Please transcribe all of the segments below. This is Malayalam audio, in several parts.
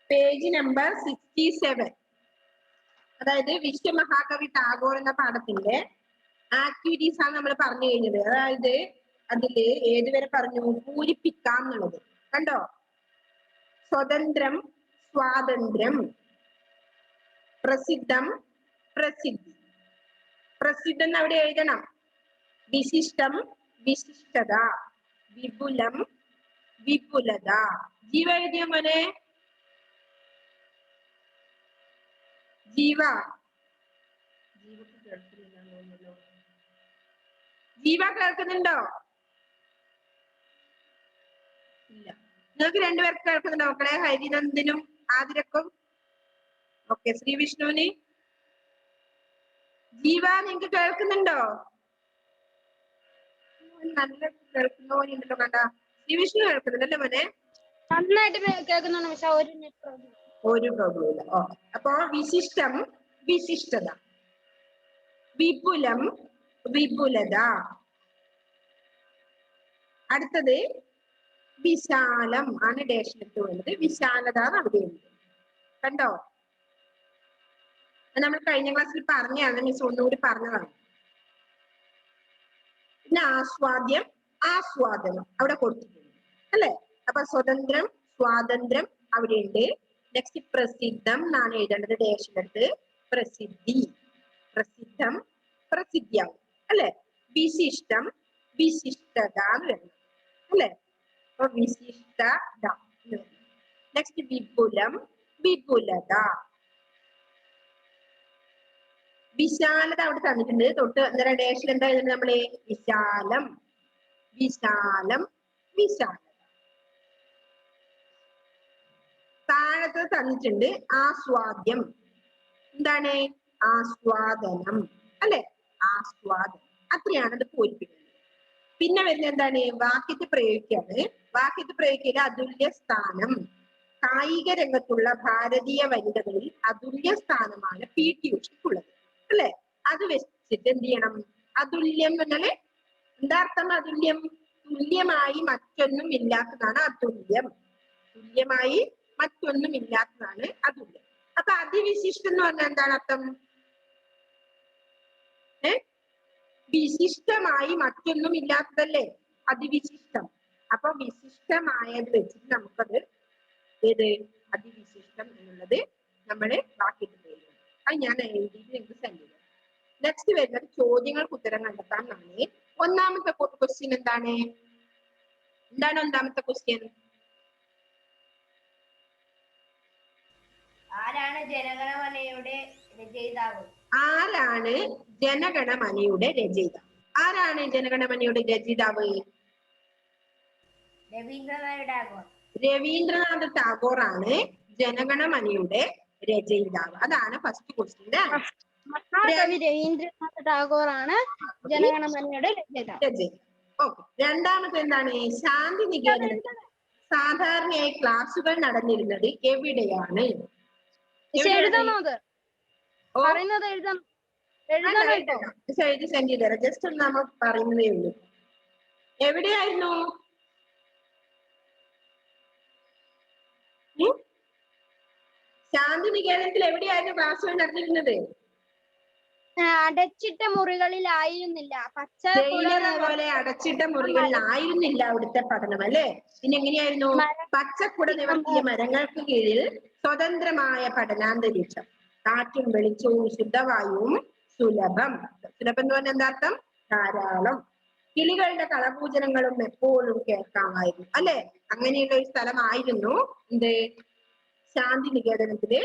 Page number 67. അതായത് വിശ്വമഹാകവി ടാഗോർ എന്ന പാഠത്തിന്റെ ആക്ടിവിറ്റീസ് ആണ് നമ്മൾ പറഞ്ഞു കഴിഞ്ഞത്. അതായത് അതില് ഏതുവരെ പറഞ്ഞു? പൂരിപ്പിക്കാം എന്നുള്ളത് കണ്ടോ. സ്വതന്ത്രം, സ്വാതന്ത്ര്യം, പ്രസിദ്ധം, പ്രസിദ്ധി. പ്രസിദ്ധം അവിടെ എഴുതണം. വിശിഷ്ടം, വിശിഷ്ടത, വിപുലം, വിപുലത. ജീവ എഴുതിയ മോനെ. ജീവ ജീവ കേൾക്കുന്നുണ്ടോ? ഇല്ല. നിങ്ങൾക്ക് രണ്ടുപേർക്ക് കേൾക്കുന്നുണ്ടോ മക്കളെ? ഹരിനന്ദനും ആതിരക്കും. ഓക്കെ. ശ്രീ വിഷ്ണുവിന്. ജീവ നിങ്ങൾക്ക് കേൾക്കുന്നുണ്ടോ? നല്ല കേൾക്കുന്ന പോലെ ഉണ്ടല്ലോ. കണ്ട ശ്രീ വിഷ്ണു കേൾക്കുന്നുണ്ടല്ലേ മോനെ? നന്നായിട്ട് കേൾക്കുന്നുണ്ട്. പക്ഷെ ഒരു പ്രോബ്ലം ഇല്ല. ഓക്കെ. അപ്പൊ വിശിഷ്ടം, വിശിഷ്ടത, വിപുലം, വിപുലത. അടുത്തത് വിശാലം ആണ് ഡേഷനിട്ട് വേണ്ടത്. വിശാലത നടത്തുന്നത് കണ്ടോ. നമ്മൾ കഴിഞ്ഞ ക്ലാസ്സിൽ പറഞ്ഞാണ്, മിസ് ഒന്നുകൂടി പറഞ്ഞതാണ്. പിന്നെ ആസ്വാദ്യം, ആസ്വാദനം അവിടെ കൊടുത്തിട്ടുണ്ട് അല്ലെ. അപ്പൊ സ്വതന്ത്രം, സ്വാതന്ത്ര്യം അവിടെ ഉണ്ട്. നെക്സ്റ്റ് പ്രസിദ്ധം എന്നാണ് എഴുതേണ്ടത് ഡേഷനിട്ട്. പ്രസിദ്ധി, പ്രസിദ്ധം, പ്രസിദ്ധിയാവും അല്ലെ. വിശിഷ്ടം, വിശിഷ്ടത എന്ന് വരുന്നത് അല്ലെ. അപ്പൊ വിശിഷ്ടത. നെക്സ്റ്റ് വിപുലം, വിപുലത. വിശാലത അവിടെ തന്നിട്ടുണ്ട്. തൊട്ട് അന്നേരം ഡേഷിൽ എന്താ എഴുതുന്നത് നമ്മള്? വിശാലം, വിശാലം, വിശാലത. താഴത്ത് തന്നിട്ടുണ്ട് ആസ്വാദ്യം. എന്താണ്? ആസ്വാദനം അല്ലെ. ആസ്വാദനം. അത്രയാണ് അത് പൂരിപ്പിക്കുന്നത്. പിന്നെ വരുന്നത് എന്താണ്? വാക്യത്തിൽ പ്രയോഗിക്കാണ്. വാക്യത്തിൽ പ്രയോഗിക്കല് അതുല്യ സ്ഥാനം. കായിക രംഗത്തുള്ള ഭാരതീയ വനിതകളിൽ അതുല്യ സ്ഥാനമാണ് PT ഉഷയ്ക്കുള്ളത് അല്ലെ. അത് വെച്ചിട്ട് എന്ത് ചെയ്യണം? അതുല്യം എന്നാല് എന്താ അർത്ഥം? അതുല്യം തുല്യമായി മറ്റൊന്നും ഇല്ലാത്തതാണ് അതുല്യം. തുല്യമായി മറ്റൊന്നും ഇല്ലാത്തതാണ് അതുല്യം. അപ്പൊ അതിവിശിഷ്ടം എന്ന് പറഞ്ഞാൽ എന്താണ് അർത്ഥം? വിശിഷ്ടമായി മറ്റൊന്നും ഇല്ലാത്തതല്ലേ അതിവിശിഷ്ടം. അപ്പൊ വിശിഷ്ടമായത് വെച്ചിട്ട് നമുക്കത് ഏത് അതിവിശിഷ്ടം എന്നുള്ളത് നമ്മള് വാക്യത്തിൽ എഴുതും. അത് ഞാൻ എഴുതിയിട്ട് നിങ്ങൾക്ക് സെൻഡ് ചെയ്യാം. നെക്സ്റ്റ് വരുന്നത് ചോദ്യങ്ങൾക്ക് ഉത്തരം കണ്ടെത്താനാണ്. ഒന്നാമത്തെ ക്വസ്റ്റ്യൻ എന്താണ്? ഒന്നാമത്തെ ക്വസ്റ്റ്യൻ? ആരാണ് ജനഗണമനയുടെ രചയിതാവ്? ആരാണ് ജനഗണമനയുടെ രചയിതാവ്? ആരാണ് ജനഗണമനയുടെ രചയിതാവ്? രവീന്ദ്രനാഥ് ടാഗോർ. രവീന്ദ്രനാഥ് ടാഗോർ ആണ് ജനഗണമനയുടെ രചയിതാവ്. അതാണ് ഫസ്റ്റ് ക്വസ്റ്റ്യൻ. മഹാകവി രവീന്ദ്രനാഥ് ടാഗോർ ആണ് ജനഗണമനയുടെ രചയിതാവ്. ഓക്കെ. രണ്ടാമത്തെ എന്താണ്? ശാന്തി നികേതനത്തിൽ സാധാരണയായി ക്ലാസുകൾ നടന്നിരുന്നത് എവിടെയാണ്? എഴുതി സെൻഡ് ചെയ്തരാം. ജസ്റ്റ് ഒന്ന് നമ്മൾ പറയുന്നതേ ഉള്ളൂ. എവിടെയായിരുന്നു? ശാന്തി നികേതനത്തിൽ എവിടെയായിരുന്നു ക്ലാസുകൾ നടന്നിരുന്നത്? അടച്ചിട്ട മുറികളിലായിരുന്നില്ല. പോലെ അടച്ചിട്ട മുറികളിലായിരുന്നില്ല അവിടുത്തെ പഠനം അല്ലെ. പിന്നെ എങ്ങനെയായിരുന്നു? പച്ചക്കുട നിവർത്തിയ മരങ്ങൾക്ക് കീഴിൽ സ്വതന്ത്രമായ പഠനാന്തരീക്ഷം. കാറ്റും വെളിച്ചവും ശുദ്ധവായുവും സുലഭം. സുലഭം എന്ന് പറഞ്ഞാൽ എന്താ അർത്ഥം? ധാരാളം. കിളികളുടെ കളപൂജനങ്ങളും എപ്പോഴും കേൾക്കാമായിരുന്നു അല്ലെ. അങ്ങനെയുള്ള ഒരു സ്ഥലമായിരുന്നു എന്ത്? ശാന്തി നികേതനത്തില്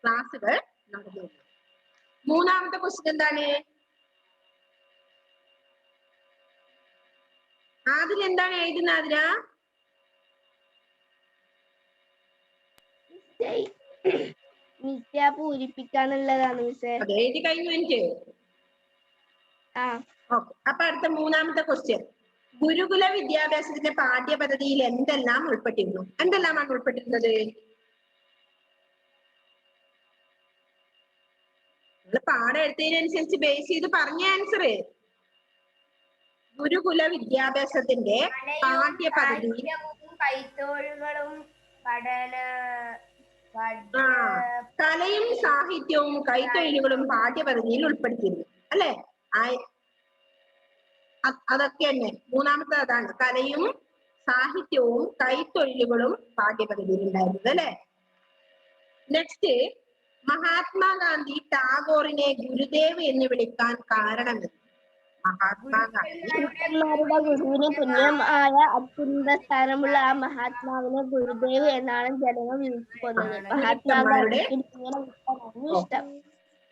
ക്ലാസുകൾ നടന്നിരുന്നു. മൂന്നാമത്തെ ക്വസ്റ്റ്യൻ എന്താണ്? അതിലെന്താണ് എഴുതുന്നത് ആതിര? പൂരിപ്പിക്കാനുള്ളതാണ് മിസ്സേ. അത് എഴുതി കഴിഞ്ഞു എനിക്ക്. ഓക്കെ. അപ്പൊ അടുത്ത മൂന്നാമത്തെ ക്വസ്റ്റ്യൻ. ഗുരുകുല വിദ്യാഭ്യാസത്തിന്റെ പാഠ്യപദ്ധതിയിൽ എന്തെല്ലാം ഉൾപ്പെട്ടിരുന്നു? എന്തെല്ലാമാണ് ഉൾപ്പെട്ടിരുന്നത്? നിങ്ങൾ പാഠം എടുത്തതിനനുസരിച്ച് ബേസ് ചെയ്ത് പറഞ്ഞ ആൻസർ. ഗുരുകുല വിദ്യാഭ്യാസത്തിന്റെ പാഠ്യപദ്ധതി കൈത്തൊഴിലുകളും പഠന ആ കലയും സാഹിത്യവും കൈത്തൊഴിലുകളും പാഠ്യപദ്ധതിയിൽ ഉൾപ്പെടുത്തിയിരുന്നു അല്ലെ. അതൊക്കെ തന്നെ മൂന്നാമത്തെ അതാണ്, കലയും സാഹിത്യവും കൈത്തൊഴിലുകളും പാഠ്യപദ്ധതിയിൽ ഉണ്ടായിരുന്നത് അല്ലെ. നെക്സ്റ്റ്, മഹാത്മാഗാന്ധി ടാഗോറിനെ ഗുരുദേവ് എന്ന് വിളിക്കാൻ കാരണം? മഹാത്മാഗാന്ധി ഗുരുക്കന്മാരുടെ ഗുരുവിന് തുല്യമായ അത്യുന്നത സ്ഥാനമുള്ള ആ മഹാത്മാവിനെ ഗുരുദേവ് എന്നാണ് ജനങ്ങൾ വിളിക്കുന്നത്. മഹാത്മാഗാന്ധിക്ക് ഇങ്ങനെ വിളിക്കാനാണ് ഇഷ്ടം.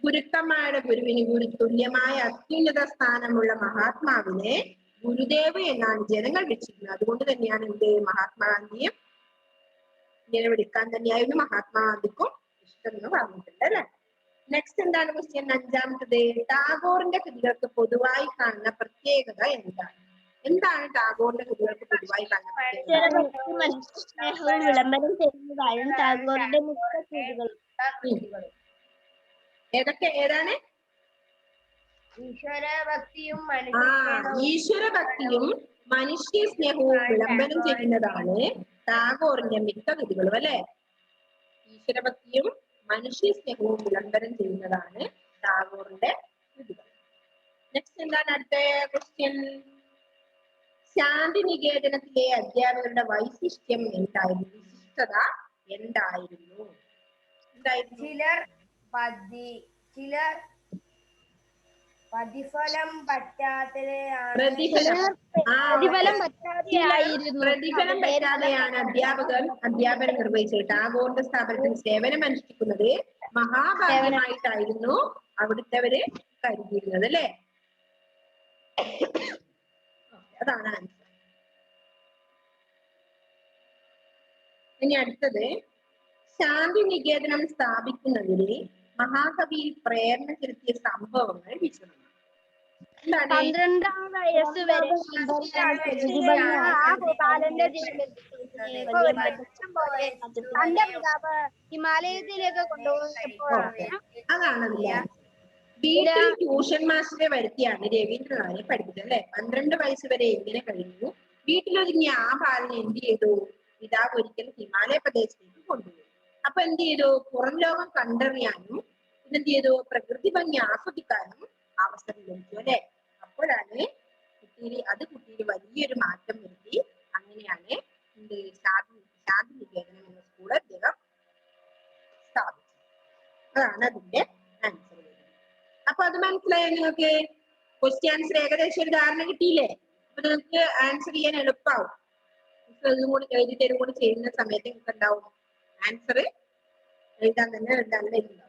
ഗുരുക്കന്മാരുടെ ഗുരുവിന് തുല്യമായ അത്യുന്നത സ്ഥാനമുള്ള മഹാത്മാവിനെ ഗുരുദേവ് എന്നാണ് ജനങ്ങൾ വിളിച്ചിരുന്നത്. അതുകൊണ്ട് തന്നെയാണ് എന്ത് മഹാത്മാഗാന്ധിയും ഇങ്ങനെ വിളിക്കാൻ തന്നെയായിരുന്നു മഹാത്മാഗാന്ധിക്കും ഇഷ്ടം എന്ന് പറഞ്ഞിട്ടുണ്ട് അല്ലെ. നെക്സ്റ്റ് എന്താണ് ക്വസ്റ്റ്യൻ? അഞ്ചാമത്തത്, ടാഗോറിന്റെ കൃതികൾക്ക് പൊതുവായി കാണുന്ന പ്രത്യേകത എന്താണ്? എന്താണ് ടാഗോറിന്റെ കൃതികൾക്ക് പൊതുവായി കാണുന്ന പ്രത്യേകത? സ്നേഹവും വിളംബരം ചെയ്യുന്നതായും ടാഗോറിന്റെ മിക്ക കൃതികൾ. ഏതാണ്? ഈശ്വരഭക്തിയും ഈശ്വരഭക്തിയും മനുഷ്യ സ്നേഹവും വിളംബരം ചെയ്യുന്നതാണ് ടാഗോറിന്റെ മിക്ക കൃതികളും അല്ലെ. ഈശ്വരഭക്തിയും മനുഷ്യ സ്നേഹവും വിളംബരം ചെയ്യുന്നതാണ് ടാഗോറിന്റെ കൃതികൾ. നെക്സ്റ്റ് എന്താണ് അടുത്ത ക്വസ്റ്റ്യൻ? ശാന്തിനികേതനത്തിലെ അധ്യാപകരുടെ വൈശിഷ്ട്യം എന്തായിരുന്നു? വിശിഷ്ടത എന്തായിരുന്നു? ചിലർ പ്രതിഫലം പറ്റാതെയാണ് അധ്യാപനം നിർവഹിച്ചത്. ടാഗോറിന്റെ സ്ഥാപനത്തിൽ സേവനം അനുഷ്ഠിക്കുന്നത് മഹാഭാഗ്യമായിട്ടായിരുന്നു അവിടുത്തെവര് കരുതിയിരുന്നത് അല്ലെ. അതാണ് ആൻസർ. ഇനി അടുത്തത്, ശാന്തിനികേതനം സ്ഥാപിക്കുന്നതിന് മഹാകവിയിൽ പ്രേരണ ചെലുത്തിയ സംഭവങ്ങൾ വിശദമാണ്. 12ാം വയസ്സ് വരെ ഹിമാലയത്തിലേക്ക് കൊണ്ടുപോയപ്പോഴാണ്. അതാണ് വീട്ടിൽ ട്യൂഷൻ മാസ്റ്ററെ വരുത്തിയാണ് രവീന്ദ്രനാഥിനെ പഠിപ്പിച്ചത് അല്ലെ. 12 വയസ്സ് വരെ എങ്ങനെ കഴിഞ്ഞു? വീട്ടിലൊതുങ്ങിയ ആ ബാലനെ എന്ത് ചെയ്തു? പിതാവ് ഒരിക്കൽ ഹിമാലയ പ്രദേശത്തേക്ക് കൊണ്ടുപോയി. അപ്പൊ എന്ത് ചെയ്തു? പുറം ലോകം കണ്ടറിയാനും പിന്നെന്ത് ചെയ്തു? പ്രകൃതി ഭംഗി ആസ്വദിക്കാനും അവസരം ലഭിച്ചു അല്ലെ. അപ്പോഴാണ് കുട്ടിയിൽ വലിയൊരു മാറ്റം വരുത്തി. അങ്ങനെയാണ് ശാന്തിനികേതനം എന്ന സ്കൂൾ അദ്ദേഹം സ്ഥാപിച്ചത്. അതാണ് അതിന്റെ ആൻസർ വരുന്നത്. അപ്പൊ അത് മനസ്സിലായോ നിങ്ങൾക്ക്? ക്വസ്റ്റ്യൻ ആൻസർ ഏകദേശം ഒരു ധാരണ കിട്ടിയില്ലേ? അപ്പൊ നിങ്ങൾക്ക് ആൻസർ ചെയ്യാൻ എളുപ്പമാവും. ഇതും കൂടി എഴുതി തരും കൂടി ചെയ്യുന്ന സമയത്ത് നിങ്ങൾക്ക് എന്താവും? ആൻസർ എഴുതാൻ തന്നെ വരുന്നുണ്ടാവും.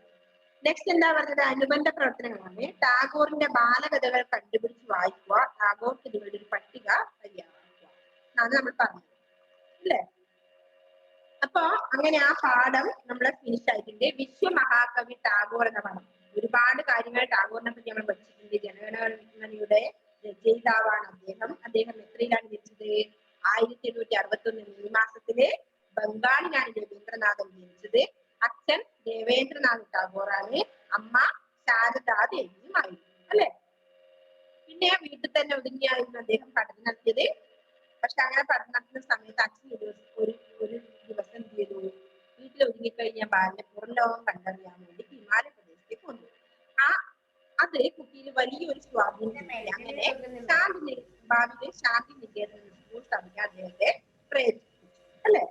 നെക്സ്റ്റ് എന്താ പറഞ്ഞത്? അനുബന്ധ പ്രവർത്തനങ്ങളാണ്. ടാഗോറിന്റെ ബാലകഥകൾ കണ്ടുപിടിച്ച് വായിക്കുക, ടാഗോർ കൃതികളുടെ ഒരു പട്ടിക തയ്യാറാക്കുക എന്നാണ് നമ്മൾ പറഞ്ഞത് അല്ലേ. അപ്പൊ അങ്ങനെ ആ പാഠം നമ്മളെ ഫിനിഷ് ആയിട്ടുണ്ട്. വിശ്വമഹാകവി ടാഗോർ എന്ന പാഠം. ഒരുപാട് കാര്യങ്ങൾ ടാഗോറിനെ പറ്റി നമ്മൾ പഠിച്ചിട്ടുണ്ട്. ജനഗണമനയുടെ രചയിതാവാണ് അദ്ദേഹം. അദ്ദേഹം എത്രയിലാണ് ജനിച്ചത്? 1861 മെയ് മാസത്തില് ബംഗാളിലാണ് രവീന്ദ്രനാഥൻ ജനിച്ചത്. അച്ഛൻ ദേവേന്ദ്രനാഥ് ടാഗോറാണ്, അമ്മ ശാരദാദേവിയുമായിരുന്നു അല്ലെ. പിന്നെ വീട്ടിൽ തന്നെ ഒതുങ്ങിയായിരുന്നു അദ്ദേഹം പഠനം നടത്തിയത്. പക്ഷെ അങ്ങനെ പഠനം നടത്തുന്ന സമയത്ത് അച്ഛൻ ഒരു ദിവസം എന്ത് ചെയ്തു? വീട്ടിൽ ഒതുങ്ങിക്കഴിഞ്ഞ ബാല്യ പുറം ലോകം കണ്ടറിയാൻ വേണ്ടി ഹിമാലയ പ്രദേശത്തേക്ക് കൊണ്ടുപോയി. അത് കുട്ടിയിൽ വലിയൊരു സ്വാധീനം ചെലുത്തി. അങ്ങനെ ഭാവിയിൽ ശാന്തിനികേതനം സ്കൂൾ സ്ഥാപിക്കാൻ അദ്ദേഹത്തെ പ്രേരിപ്പിച്ചു അല്ലെ.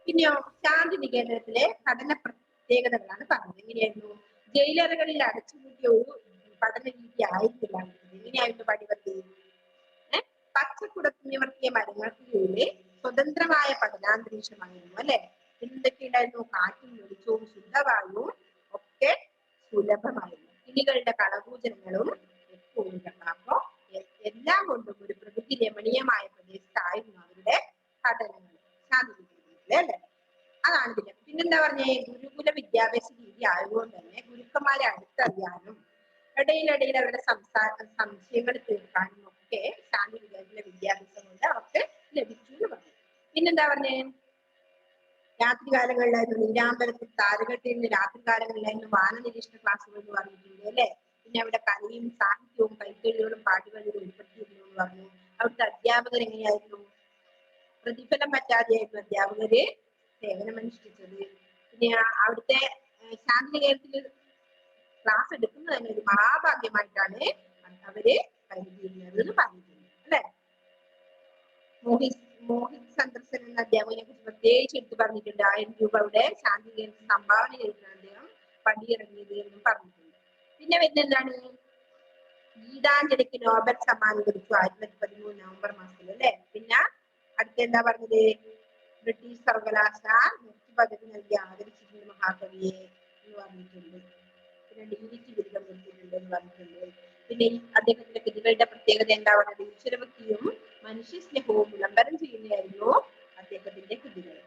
പിന്നെയോ ശാന്തിനികേതനത്തിലെ പഠന പ്രത്യേകതകളാണ് പറഞ്ഞത്. എങ്ങനെയായിരുന്നു? ജയിലറുകളിൽ അടച്ചുപൂട്ടിയ ഒരു പഠന രീതി ആയിരുന്നില്ല. എങ്ങനെയായിരുന്നു പഠിപദ്ധതി? പച്ചക്കുടത്ത് നിവർത്തിയ മരങ്ങൾക്ക് കീഴിലെ സ്വതന്ത്രമായ പഠനാന്തരീക്ഷമായിരുന്നു അല്ലെ. എന്തൊക്കെ ഉണ്ടായിരുന്നു? കാറ്റും വെളിച്ചവും ശുദ്ധവായുവും ഒക്കെ സുലഭമായിരുന്നു. കിളികളുടെ കളകൂചനങ്ങളും എപ്പോഴും കേൾക്കണം. അപ്പൊ എല്ലാം കൊണ്ടും ഒരു പ്രകൃതി രമണീയമായ പ്രദേശത്തായിരുന്നു അവരുടെ പഠനങ്ങൾ ശാന്തിനികേതനത്തിലെ അല്ലെ. അതാണ് പിന്നെന്താ പറഞ്ഞേ? ഗുരുകുല വിദ്യാഭ്യാസ രീതി ആയതുകൊണ്ട് തന്നെ ഗുരുക്കന്മാരെ അടുത്തറിയാനും ഇടയിലിടയിൽ അവരുടെ സംശയങ്ങൾ തീർക്കാനും ഒക്കെ ശാന്തിനികേതനത്തിലെ വിദ്യാഭ്യാസം കൊണ്ട് അവർക്ക് ലഭിച്ചു എന്ന് പറഞ്ഞു. പിന്നെന്താ പറഞ്ഞേ? രാത്രികാലങ്ങളിലായിരുന്നു നീരാമ്പലത്തിൽ താരകെട്ടിരുന്ന് രാത്രികാലങ്ങളിലായിരുന്നു വാന നിരീക്ഷണ ക്ലാസ്സുകൾ എന്ന് പറഞ്ഞിട്ടുണ്ട് അല്ലെ. പിന്നെ അവിടെ കലയും സാഹിത്യവും കൈത്തൊഴിലുകളും പാട്ടുകളിലും ഉൾപ്പെടുത്തിയിരുന്നു എന്ന് പറഞ്ഞു. അവിടുത്തെ അധ്യാപകർ എങ്ങനെയായിരുന്നു? പ്രതിഫലം പറ്റാതെയായിരുന്നു അധ്യാപകര് സേവനം അനുഷ്ഠിച്ചത്. പിന്നെ അവിടുത്തെ ശാന്തിനികേതനത്തിൽ ക്ലാസ് എടുക്കുന്നത് തന്നെ ഒരു മഹാഭാഗ്യമായിട്ടാണ് അവര് കരുതിയിരുന്നത് എന്ന് പറഞ്ഞിട്ടുണ്ട് അല്ലെ. മോഹിത് ചന്ദ്രസൻ എന്ന അധ്യാപകനെ കുറിച്ച് പ്രത്യേകിച്ച് എടുത്ത് പറഞ്ഞിട്ടുണ്ട്. 1000 രൂപ അവിടെ ശാന്തിനികേതനത്തിൽ സംഭാവന ചെയ്തിട്ടാണ് അദ്ദേഹം പടിയിറങ്ങിയത് എന്നും പറഞ്ഞിട്ടുണ്ട്. പിന്നെ വരുന്ന എന്താണ്, ഗീതാഞ്ജലിക്ക് നോബൽ സമ്മാനം ലഭിച്ചു 1913 നവംബർ മാസത്തിൽ അല്ലെ. പിന്നെ അടുത്ത എന്താ പറഞ്ഞത്, ബ്രിട്ടീഷ് സർവകലാശാല പദവി നൽകി ആദരിച്ചിട്ടുണ്ട് മഹാകവിയെ എന്ന് പറഞ്ഞിട്ടുണ്ട്. പിന്നെ DVT ബിരുദം കൊടുത്തിട്ടുണ്ട് എന്ന് പറഞ്ഞിട്ടുണ്ട്. പിന്നെ അദ്ദേഹത്തിന്റെ കൃതികളുടെ പ്രത്യേകത എന്താ പറയുന്നത്, ഈശ്വരഭക്തിയും മനുഷ്യ സ്നേഹവും വിളംബരം ചെയ്യുന്നതായിരുന്നു അദ്ദേഹത്തിന്റെ കൃതികൾ.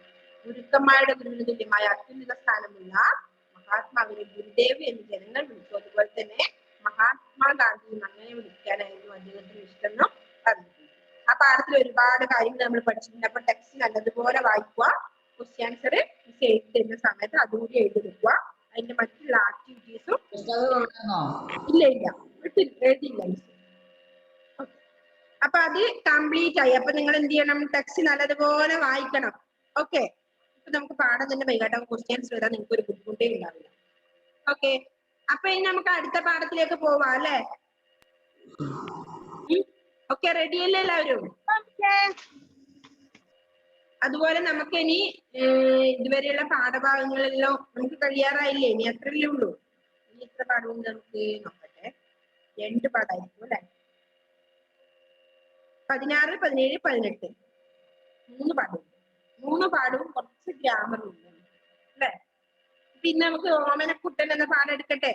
ഗുരുക്കന്മാരുടെ ഗുരുവിന് തുല്യമായ അത്യുന്നത സ്ഥാനമുള്ള മഹാത്മാവിനെ ഗുരുദേവ് എന്ന് ജനങ്ങൾ വിളിച്ചു. അതുപോലെ തന്നെ മഹാത്മാഗാന്ധിയും അങ്ങനെ വിളിക്കാനായിരുന്നു അദ്ദേഹത്തിന് ഇഷ്ടം എന്നും പറഞ്ഞിട്ടുണ്ട്. ആ പാഠത്തിൽ ഒരുപാട് കാര്യങ്ങൾ നമ്മൾ പഠിച്ചിട്ടുണ്ട്. അപ്പൊ ടെക്സ്റ്റ് നല്ലതുപോലെ വായിക്കുക, ക്വസ്റ്റ്യൻ ആൻസർ എഴുതി തരുന്ന സമയത്ത് അതുകൂടി എഴുതിയെടുക്കുക. അതിന്റെ മറ്റുള്ള ആക്ടിവിറ്റീസും ഇല്ല എഴുതിയില്ല. അപ്പൊ അത് കംപ്ലീറ്റ് ആയി. അപ്പൊ നിങ്ങൾ എന്ത് ചെയ്യണം, ടെക്സ്റ്റ് നല്ലതുപോലെ വായിക്കണം. ഓക്കെ, ഇപ്പൊ നമുക്ക് പാഠം തന്നെ വൈകാട്ടോ, ക്വസ്റ്റ്യൻസ് വരാൻ നിങ്ങൾക്ക് ഒരു ബുദ്ധിമുട്ടേ ഉണ്ടാവില്ല. ഓക്കെ, അപ്പൊ ഇനി നമുക്ക് അടുത്ത പാഠത്തിലേക്ക് പോവാം അല്ലെ. ഓക്കെ, റെഡി അല്ലേ എല്ലാവരും? അതുപോലെ നമുക്ക് ഇനി ഇതുവരെയുള്ള പാഠഭാഗങ്ങളെല്ലാം നമുക്ക് കഴിയാറായില്ലേ? ഇനി അത്രയല്ലേ ഉള്ളൂ. ഇനി ഇത്ര പാഠവും നമുക്ക് നോക്കട്ടെ. 2 പാഠമായിരിക്കും അല്ലെ. 16, 17, 18 3 പാഠം. 3 പാഠവും കുറച്ച് ഗ്രാമറും ഉണ്ട് അല്ലെ. പിന്നെ നമുക്ക് ഓമനക്കുട്ടൻ എന്ന പാഠം എടുക്കട്ടെ.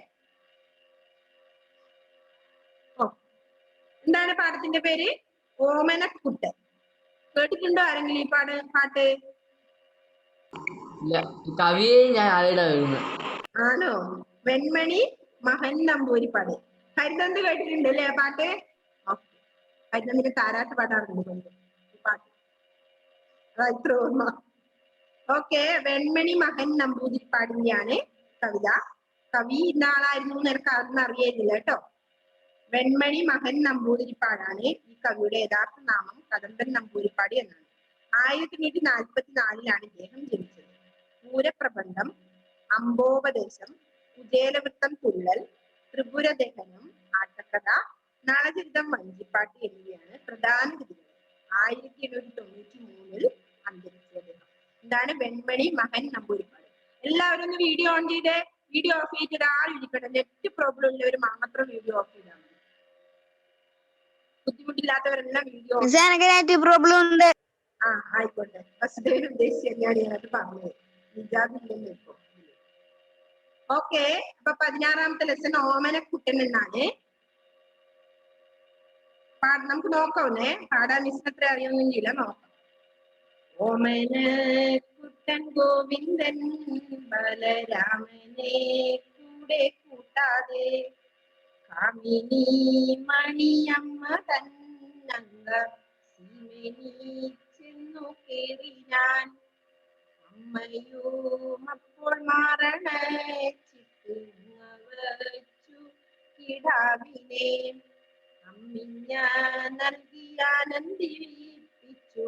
എന്താണ് പാഠത്തിന്റെ പേര്? ഓമനക്കുട്ടൻ. കേട്ടിട്ടുണ്ടോ ആരെങ്കിലും ഈ പാട്ട്? കവിയെ ഞാൻ ആണോ? വെൺമണി മഹൻ നമ്പൂതിരിപ്പാട്. ഹരിതന്ത് കേട്ടിട്ടുണ്ട് അല്ലേ ആ പാട്ട്? ഹരിതന്തിന്റെ താരാട്ട് പാട്ടാണ് പാട്ട്. അതാ ഇത്ര ഓർമ്മ. ഓക്കെ, വെൺമണി മഹൻ നമ്പൂതിരിപ്പാടിന്റെയാണ് കവിത. കവി ഇന്ന ആളായിരുന്നു എന്ന് എനിക്ക് അതൊന്നും അറിയില്ല കേട്ടോ. വെൺമണി മഹൻ നമ്പൂതിരിപ്പാടാണ് ഈ കവിയുടെ യഥാർത്ഥ നാമം. കദംബൻ നമ്പൂതിരിപ്പാട് എന്നാണ്. 1844 ഇദ്ദേഹം ജനിച്ചത്. പൂരപ്രബന്ധം, അംബോപദേശം, കുചേലവൃത്തം തുള്ളൽ, ത്രിപുരദഹനം, ആട്ടക്കഥ, നളചരിതം, വഞ്ചിപ്പാട്ട് എന്നിവയാണ് പ്രധാന കൃതികൾ. 1893 അന്തരിച്ചു അദ്ദേഹം. എന്താണ് വെൺമണി മഹൻ നമ്പൂതിരിപ്പാട്. എല്ലാവരും ഒന്ന് വീഡിയോ ഓൺ ചെയ്തേ. വീഡിയോ ഓഫ് ചെയ്തിട്ട് ആരും ഇരിക്കട്ടെ. നെറ്റ് പ്രോബ്ലം ഉള്ളവർ മാത്രം വീഡിയോ ഓഫ് ചെയ്താൽ മതി. ബുദ്ധിമുട്ടില്ലാത്തവരെല്ലാം വീഡിയോ പ്രോബ്ലം ഉണ്ട്. ആയിക്കോട്ടെ. വസുദേവൻ ഉദ്ദേശിച്ച് തന്നെയാണ് ഞാനത് പറഞ്ഞത്. നിജാദില്ലെന്ന് ഇപ്പൊ. ഓക്കെ, അപ്പൊ 16ാമത്തെ ലെസൺ ഓമനക്കുട്ടൻ എന്നാണ്. നമുക്ക് നോക്കാവുന്നേ. പാടാൻ മിസ്സിനത്ര അറിയൊന്നുമില്ല, നോക്കാം. ഓമനക്കുട്ടൻ ഗോവിന്ദൻ ബലരാമനെ കൂടെ കൂട്ടാതെ കാമിനി മണിയമ്മ തന്നങ്ക സീമനി ചെന്നു കേറി ഞാൻ. അമ്മയും അപ്പോൾ മാറണച്ചിട്ട് വച്ചു കിടാവിനെ അമ്മിഞ്ഞ നൽകിയാനന്ദിപ്പിച്ചു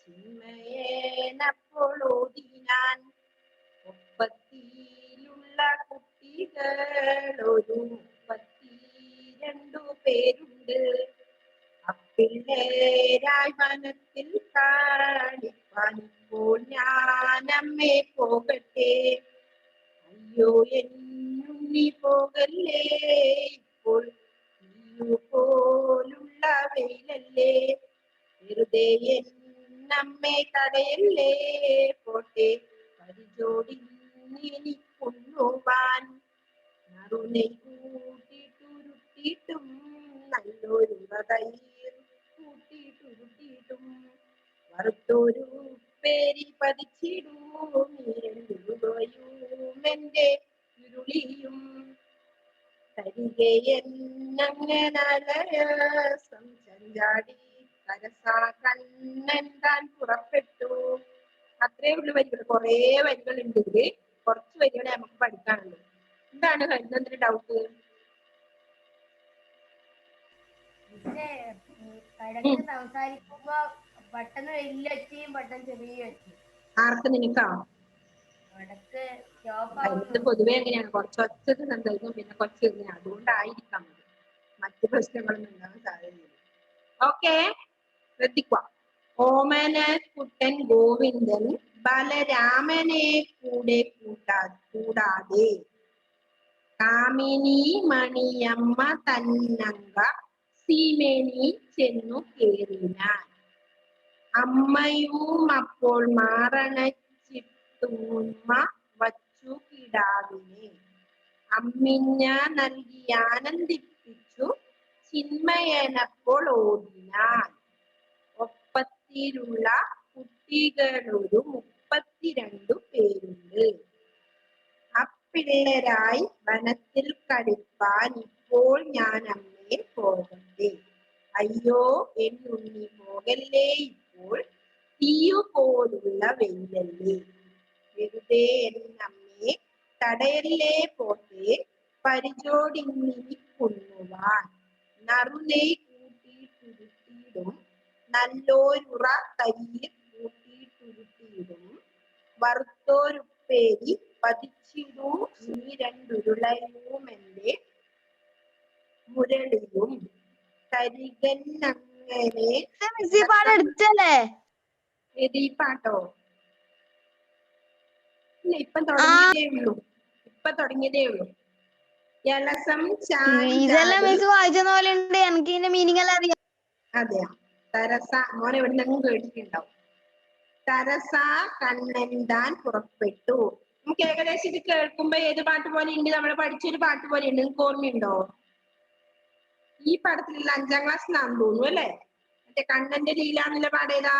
ചിന്മയേനപ്പോൾ ഓതിനാൻ. ഒപ്പത്തിലുള്ള കുട്ടികളൊരു 32 പേരുണ്ട്. അപ്പിള്ളേരായി വനത്തിൽ കാണിപ്പാനിപ്പോൾ ഞാനമ്മേ പോകട്ടെ. അയ്യോ എന്നുണ്ണി പോകല്ലേ, ഇപ്പോൾ പോലുള്ള വെയിലല്ലേ. വെറുതെ എന്നമ്മേ തടയല്ലേ, പോട്ടെ പരിചോടിക്കൊണ്ടുവാൻ. നറുനെയ് കൂട്ടിട്ടുരുട്ടിയിട്ടും നല്ലൊരു വകയിൽ കൂട്ടിട്ടുരുട്ടിയിട്ടും വറുത്തൊരു പേരി പതിച്ചിടും എന്റെ ഉരുളിയും. തരികയെന്നങ്ങനലയസം ചഞ്ചാടി കരസാ കണ്ണൻ താൻ പുറപ്പെട്ടു. അത്രേ ഉള്ളു വരികൾ. കുറെ വരികൾ ഉണ്ട് ഇതില്. കുറച്ച് വരികളെ നമുക്ക് പഠിക്കാനുള്ളൂ. എന്താണ് ഹരിതന്തിന് ഡൗട്ട്? സംസാരിക്കുമ്പോ പെട്ടെന്ന് വലിയ ഒച്ചയും പെട്ടെന്ന് ചെറിയ ഒച്ചയും. ആർക്ക്? നിനക്കാ? ഇത് പൊതുവെ എങ്ങനെയാണ് കുറച്ച് ഒച്ചത് സംസാരിക്കും പിന്നെ കുറച്ച് എങ്ങനെയാണ് അതുകൊണ്ടായിരിക്കാം മറ്റു പ്രശ്നങ്ങളൊന്നും ഉണ്ടാകാൻ സാധ്യതയില്ല. ഓക്കെ, ശ്രദ്ധിക്കുക. ഓമന കുട്ടൻ ഗോവിന്ദൻ ബലരാമനെ കൂടാതെ കാമിനി മണിയമ്മ തന്നങ്ക സീമേനി ചെന്നു കേറിനാൻ. അമ്മയും അപ്പോൾ മാറണച്ചിട്ടുമ്മ വച്ചു കിടാവിനെ അമ്മിഞ്ഞ നൽകി ആനന്ദിപ്പിച്ചു ചിന്മയനപ്പോൾ ഓടിനാൻ. ഒപ്പത്തിലുള്ള കുട്ടികളൊരു 32 പേരുണ്ട്. അപ്പിള്ളരായി വനത്തിൽ കളിപ്പാൻ ഇപ്പോൾ ഞാൻ അമ്മേ പോകണ്ടേ? അയ്യോ എന്നുണ്ണി പോകല്ലേ, ഇപ്പോൾ തീയു പോലുള്ള വെയിലല്ലേ. വെറുതെ എന്നമ്മേ തടയല്ലേ, പോട്ടെ പരിചോടിങ്ങിരിക്കുന്നുവാൻ. നറുനെയ് കൂട്ടിയിട്ടുരുട്ടിയിടും നല്ലോരുറ തൈര് കൂട്ടിയിട്ടുരുട്ടിയിടും വറുത്തോരുപ്പേരി പതിച്ചിടൂ നീ രണ്ടുരുളയുമെന്റെ മുരളിയും കരികന്നങ്ങനെ. ഈ പാട്ടോ ഇല്ല, ഇപ്പൊ തുടങ്ങിയതേ ഉള്ളൂ. യലസം അതെയാ തരസ മോനെ ഇവിടെ നിന്നും കേട്ടിട്ടുണ്ടാവും. തരസ കണ്ണൻ താൻ പുറപ്പെട്ടു. നമുക്ക് ഏകദേശം ഇത് കേൾക്കുമ്പോ ഏത് പാട്ട് പോലെ ഉണ്ട്? നമ്മൾ പഠിച്ചൊരു പാട്ട് പോലെ ഉണ്ട്. നിങ്ങൾക്ക് ഓർമ്മയുണ്ടോ? ഈ പാടത്തിലുള്ള 5ാം ക്ലാസ്സിലാണെന്ന് തോന്നുന്നു അല്ലെ? മറ്റേ കണ്ണന്റെ ലീല എന്നുള്ള പാടേതാ?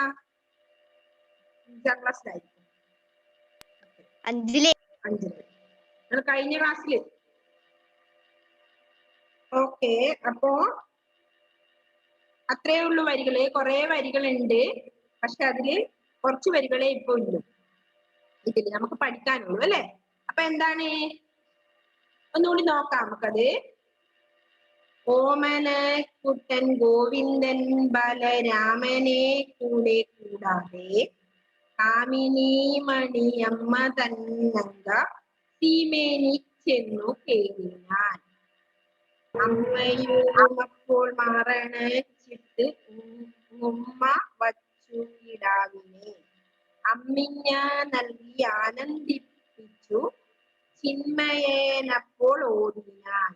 5ാം ക്ലാസ്സിലായിരിക്കും. 5 കഴിഞ്ഞ ക്ലാസ്സില്. ഓക്കെ, അപ്പോ അത്രേ ഉള്ളൂ വരികള്. കുറെ വരികളുണ്ട്, പക്ഷെ അതില് കുറച്ച് വരികളെ ഇപ്പൊ ഇല്ലു ഇതില് നമുക്ക് പഠിക്കാനുള്ളൂ അല്ലെ? അപ്പൊ എന്താണ്, ഒന്നുകൂടി നോക്കാം നമുക്കത്. ഓമന കുട്ടൻ ഗോവിന്ദൻ ബലരാമനെ കൂടാതെ കാമിനി മണിയമ്മ തന്നങ്ക സീമേനി ചെന്നു കേറിനാൻ. അമ്മയും അപ്പോൾ മാറണച്ചിട്ട് ഉമ്മ വച്ചു കിടാവിനെ അമ്മിഞ്ഞ നൽകി ആനന്ദിപ്പിച്ചു ചിന്മയനപ്പോൾ ഓടിനാൻ.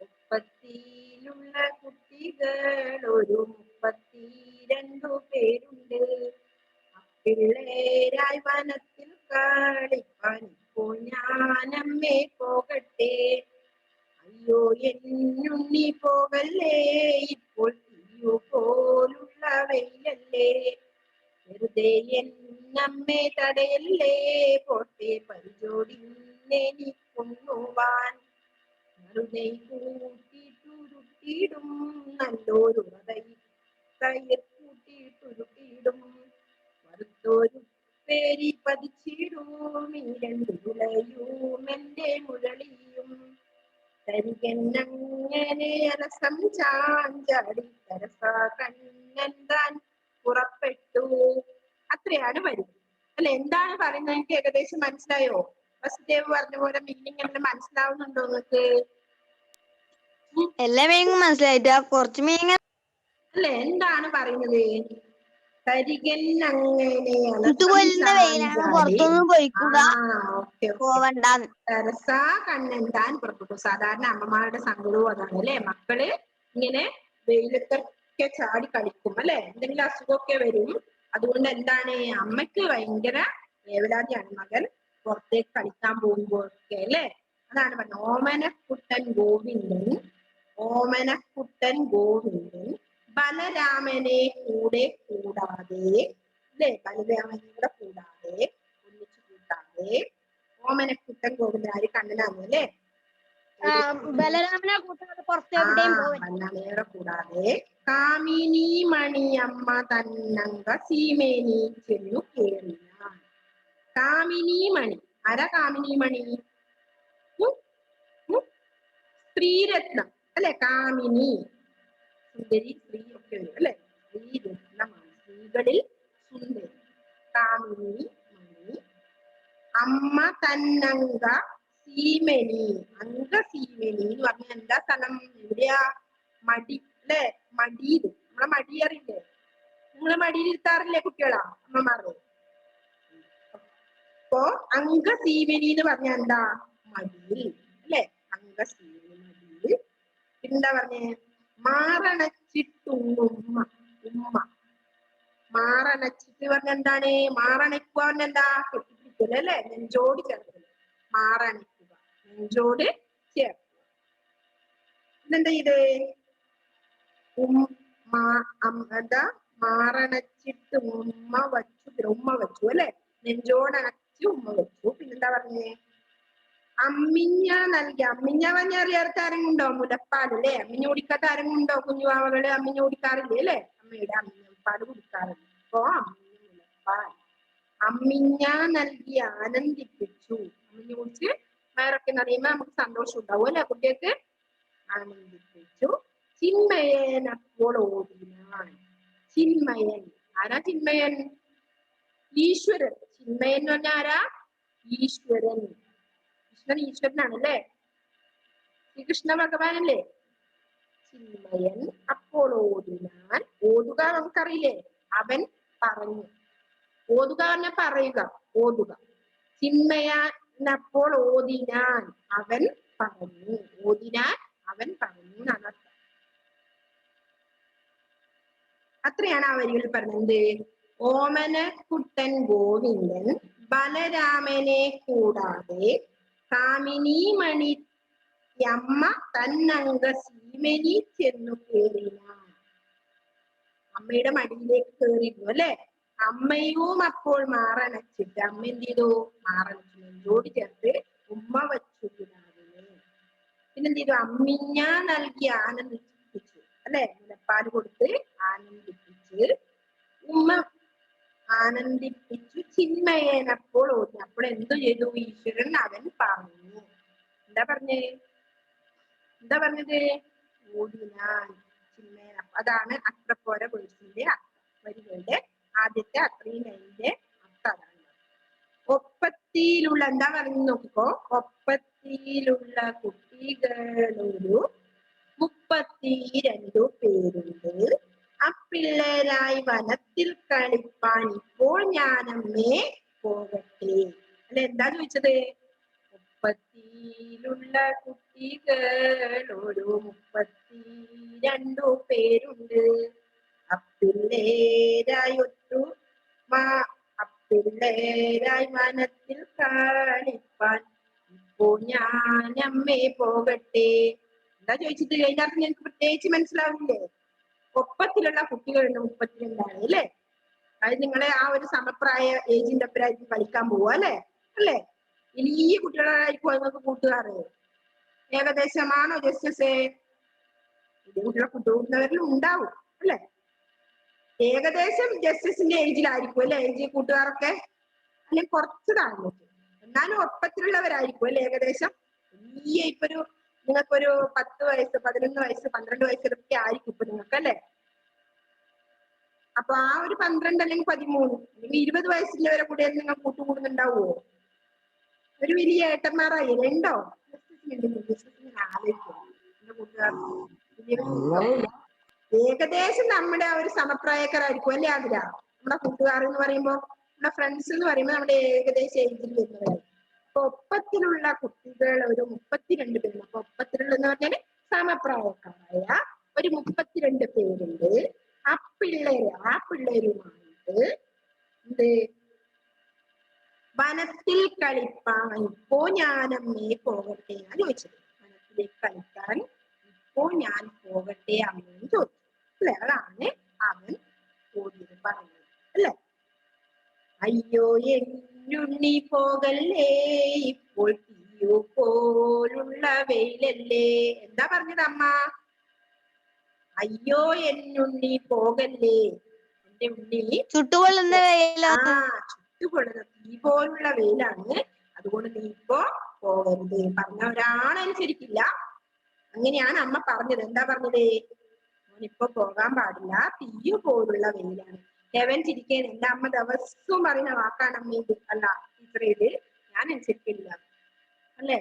ഒപ്പത്തിലുള്ള കുട്ടികൾ ഒരു 32 പേരുണ്ട്. പിള്ളേരായി വനത്തിൽ കളിപ്പാൻ ഇപ്പോൾ ഞാനമ്മേ പോകട്ടെ? അയ്യോ എന്നുണ്ണി പോകല്ലേ, ഇപ്പോൾ തീയു പോലുള്ള വെയിലല്ലേ. വെറുതെ എന്നമ്മേ തടയല്ലേ, പോട്ടെ പരിചോടിങ്ങെനിക്കൊന്നുവാൻ. വെറുതെ കൂട്ടിയിട്ടുരുട്ടിയിടും നല്ലൊരു തൈര് കൂട്ടിയിട്ടുരുട്ടിയിടും വറുത്തൊരു പേരി പതിച്ചിടും ഈ രണ്ടുലയും എന്റെ മുരളിയും തരികന്നങ്ങനെ അലസം ചാഞ്ചാടി തരസ കണ്ണൻ താൻ പുറപ്പെട്ടു. അത്രയാണ് വരി അല്ലെ? എന്താണ് പറയുന്നത് എനിക്ക് ഏകദേശം മനസ്സിലായോ? വസുദേവ് പറഞ്ഞ പോലെ മീനിങ് എല്ലാം മനസ്സിലാവുന്നുണ്ടോ നിങ്ങൾക്ക്? എല്ലാ മീനിങ്ങും മനസ്സിലായിട്ടാ, കുറച്ച് മീനിങ് അല്ലെ? എന്താണ് പറയുന്നത്? തരികന്നങ്ങനെ തരസ കണ്ണൻ താൻ പുറപ്പെട്ടു. സാധാരണ അമ്മമാരുടെ സങ്കടവും അതാണ് അല്ലെ? മക്കള് ഇങ്ങനെ വെയിലത്തൊക്കെ ചാടി കളിക്കും അല്ലെ? എന്തെങ്കിലും അസുഖമൊക്കെ വരും. അതുകൊണ്ട് എന്താണ്, അമ്മയ്ക്ക് ഭയങ്കര വേവലാതിയാണ് മകൻ പുറത്തേക്ക് കളിക്കാൻ പോകുമ്പോഴൊക്കെ അല്ലെ? അതാണ് പറഞ്ഞത്. ഓമനക്കുട്ടൻ ഗോവിന്ദൻ ബലരാമനെ കൂടാതെ അല്ലെ? ബലരാമനെ കൂടാതെ ഒന്നിച്ചു കൂട്ടാതെ ഓമനക്കുട്ടൻ ഗോവിന്ദൻ ആര്? കണ്ണനാണ് അല്ലെ? ബലരാമനെ കൂടാതെ കാമിനി മണിയമ്മ തന്നങ്ക സീമേനി ചെന്നു കേറിനാൻ. കാമിനി മണി ആരാ? കാമിനി മണി സ്ത്രീരത്നം അല്ലെ? കാമിനി സുന്ദരി സ്ത്രീ ഒക്കെ വരും അല്ലെ? സ്ത്രീരത്നമാണ്, സ്ത്രീകളിൽ സുന്ദരി കാമിനി മണി. അമ്മ തന്നങ്ക സീമനി. അങ്ക സീമനി എന്ന് പറഞ്ഞ എന്താ സ്ഥലം? എവിടെയാ? മടി അല്ലെ? മടിയിൽ. നമ്മളെ മടി അറിയില്ലേ? നിങ്ങളെ മടിയിൽ ഇരുത്താറില്ലേ കുട്ടികളാ അമ്മമാര്? അപ്പോ അങ്ക സീമനി എന്ന് പറഞ്ഞ എന്താ? മടിയിൽ അല്ലെ? അങ്ക സീമനി മടിയിൽ. പിന്നെന്താ പറഞ്ഞേ? മാറണച്ചിട്ടുമ്മ. ഉമ്മ മാറണച്ചിട്ട് പറഞ്ഞ എന്താണ്? മാറണക്കുക പറഞ്ഞ എന്താ? കെട്ടിപ്പിടിക്കല് അല്ലെ? നെഞ്ചോട് ചേർക്കല്. മാറണക്കുക, നെഞ്ചോട് ചേർക്കുക. പിന്നെന്താ ഇത്? എന്താ? മാറണച്ചിട്ട് ഉമ്മ വെച്ചു അല്ലെ? നെഞ്ചോടണച്ച് ഉമ്മ വെച്ചു. പിന്നെന്താ പറഞ്ഞേ? അമ്മിഞ്ഞ നൽകി. അമ്മിഞ്ഞ പറഞ്ഞ അറിയാത്ത ആരെങ്കിലും ഉണ്ടോ? മുലപ്പാൽ അല്ലെ? അമ്മിഞ്ഞ കുടിക്കാത്ത ആരെങ്കിലും ഉണ്ടോ? കുഞ്ഞുവാവകള് അമ്മിഞ്ഞ കുടിക്കാറില്ലേ അല്ലെ? അമ്മയുടെ അമ്മിഞ്ഞപ്പാൽ കുടിക്കാറുണ്ട്. അപ്പോ അമ്മിഞ്ഞ മുലപ്പാൽ. അമ്മിഞ്ഞ നൽകി ആനന്ദിപ്പിച്ചു. അമ്മിഞ്ഞ കുടിച്ച് വയറൊക്കെ നിറയുമ്പോ നമുക്ക് സന്തോഷം ഉണ്ടാവും അല്ലെ കുട്ടികൾക്ക്? ആനന്ദിപ്പിച്ചു. ചിന്മയൻ അപ്പോൾ ഓടിനാൻ. ചിന്മയൻ ആരാ? ചിന്മയൻ ഈശ്വരൻ. ചിന്മയൻ എന്ന് പറഞ്ഞ ആരാ? ഈശ്വരൻ. കൃഷ്ണൻ ഈശ്വരനാണ് അല്ലേ? ശ്രീകൃഷ്ണ ഭഗവാനല്ലേ? ചിന്മയൻ അപ്പോൾ ഓടിനാൻ. ഓതുക നമുക്കറിയില്ലേ? അവൻ പറഞ്ഞു. ഓതുക പറഞ്ഞ പറയുക, ഓതുക. ചിന്മയൻ അപ്പോൾ ഓതിനാൻ. അവൻ പറഞ്ഞു. ഓതിനാൻ അവൻ പറഞ്ഞു എന്നാണ് അർത്ഥം. അത്രയാണ് ആ വരികൾ പറഞ്ഞത്. ഓമന കുട്ടൻ ഗോവിന്ദൻ ബലരാമനെ കൂടാതെ കാമിനി മണി അമ്മ തന്നങ്ക സീമനി ചെന്നു കേറിനാൻ. അമ്മയുടെ മടിയിലേക്ക് കേറിയിരുന്നു അല്ലെ? അമ്മയും അപ്പോൾ മാറണച്ചിട്ട് അമ്മ എന്ത് ചെയ്തു? മാറണച്ചു, നെഞ്ചോട് ചേർത്ത് ഉമ്മ വച്ചു പിതാവിനെ. പിന്നെന്ത് ചെയ്തു? അമ്മിഞ്ഞ നൽകി ആനന്ദിപ്പിച്ചു അല്ലെ? മുലപ്പാൽ കൊടുത്ത് ആനന്ദിപ്പിച്ച് ഉമ്മ ആനന്ദിപ്പിച്ചു. ചിന്മയനപ്പോൾ ഓടി. അപ്പോൾ എന്തു ചെയ്തു? ഈശ്വരൻ അവൻ പറഞ്ഞു. എന്താ പറഞ്ഞേ? എന്താ പറഞ്ഞത്? ഓടിനാൻ. ചിന്മയൻ. അതാണ് അത്രപ്പോര വേഴ്സിന്റെ വരികളുടെ ആദ്യത്തെ അത്രയും ലൈനിന്റെ അർത്ഥം അതാണ്. ഒപ്പത്തിലുള്ള എന്താ പറഞ്ഞു നോക്കിക്കോ. ഒപ്പത്തിലുള്ള കുട്ടികളൊരു 32 പേരുണ്ട്. അപ്പിള്ളേരായി വനത്തിൽ കളിപ്പാൻ ഇപ്പോൾ ഞാനമ്മേ പോകട്ടെ. അല്ലെ? എന്താ ചോദിച്ചത്? ഒപ്പത്തിലുള്ള കുട്ടികൾ ഒരു 32 പേരുണ്ട്. അപ്പിള്ളേരായി അപ്പിള്ളേരായി വനത്തിൽ കളിപ്പാൻ ഇപ്പോൾ ഞാനമ്മേ പോകട്ടെ. എന്താ ചോദിച്ചത്? അതിന്റെ അർത്ഥം ഞങ്ങൾക്ക് പ്രത്യേകിച്ച് മനസ്സിലാവില്ലേ? ഒപ്പത്തിലുള്ള കുട്ടികളുണ്ട് 32 അല്ലേ? അത് നിങ്ങളെ ആ ഒരു സമപ്രായ ഏജിന്റെ ഒപ്പരായിരിക്കും കളിക്കാൻ പോവുക അല്ലേ? അല്ലേ? വലിയ കുട്ടികളായിരിക്കും നിങ്ങൾക്ക് കൂട്ടുകാറ്. ഏകദേശമാണോ ജസ്റ്റസ്? വലിയ കുട്ടികളെ കൂട്ടുകൂടുന്നവരിലും ഉണ്ടാവും അല്ലെ? ഏകദേശം ജസ്റ്റസിന്റെ ഏജിലായിരിക്കും അല്ലെ ഏജ് കൂട്ടുകാരൊക്കെ? അല്ലെങ്കിൽ കുറച്ച് താഴ്ന്നിട്ട്, എന്നാലും ഒപ്പത്തിലുള്ളവരായിരിക്കും അല്ലെ? ഏകദേശം വലിയ ഇപ്പൊരു നിങ്ങൾക്കൊരു 10 വയസ്സ് 11 വയസ്സ് 12 വയസ്സിലൊക്കെ ആയിരിക്കും ഇപ്പൊ നിങ്ങൾക്ക് അല്ലെ? അപ്പൊ ആ ഒരു 12 അല്ലെങ്കിൽ 13 അല്ലെങ്കിൽ 20 വയസ്സിലുള്ളവരെ കൂടെ നിങ്ങൾ കൂട്ടുകൂടുന്നുണ്ടാവുമോ? ഒരു വലിയ ഏട്ടന്മാരായി ഉണ്ടോ? ആലോചിക്കും എന്റെ കൂട്ടുകാർ ഏകദേശം നമ്മുടെ ആ ഒരു സമപ്രായക്കാരായിരിക്കും അല്ലെ? ആതിര നമ്മുടെ കൂട്ടുകാർ എന്ന് പറയുമ്പോ, നമ്മുടെ ഫ്രണ്ട്സ് എന്ന് പറയുമ്പോൾ നമ്മുടെ ഏകദേശം ഏജിൽ വരുന്നവരായി. അപ്പൊ ഒപ്പത്തിലുള്ള കുട്ടികൾ ഒരു 32 പേരുണ്ട്. അപ്പൊ ഒപ്പത്തിലുള്ളെന്ന് പറഞ്ഞാല് സമപ്രായക്കാരായ ഒരു 32 പേരുണ്ട്. ആ പിള്ളേരുമായിട്ട് എന്ത്? വനത്തിൽ കളിപ്പാൻ ഇപ്പോ ഞാനമ്മേ പോകട്ടെ എന്നാണ് ചോദിച്ചത്. വനത്തിലേക്ക് കളിക്കാൻ ഇപ്പോ ഞാൻ പോകട്ടെ അമ്മയെന്ന് ചോദിച്ചു അല്ലെ? അതാണ് അവൻ ഓടിയത് പറഞ്ഞത് അല്ലെ? അയ്യോ എന്നുണ്ണി പോകല്ലേ, ഇപ്പോൾ തീയോ പോലുള്ള വെയിലല്ലേ. എന്താ പറഞ്ഞത് അമ്മ? അയ്യോ എന്നുണ്ണി പോകല്ലേ, എന്റെ ഉണ്ണി ചുട്ടുകൊള്ളുന്ന ചുട്ടുകൊള്ളുന്ന തീ പോലുള്ള വെയിലാണ്, അതുകൊണ്ട് നീ ഇപ്പോ പോകരുത്. പറഞ്ഞ ഒരാളനുസരിക്കില്ല. അങ്ങനെയാണ് അമ്മ പറഞ്ഞത്. എന്താ പറഞ്ഞത്? ഇപ്പൊ പോകാൻ പാടില്ല, തീ പോലുള്ള വെയിലാണ്. ലെവൻ ചിരിക്കാൻ എന്റെ അമ്മ ദിവസവും പറയുന്ന വാക്കാണ് അമ്മ ഇത് അല്ല ടീച്ചർ ഇത് വെച്ചിട്ടില്ല അല്ലെ?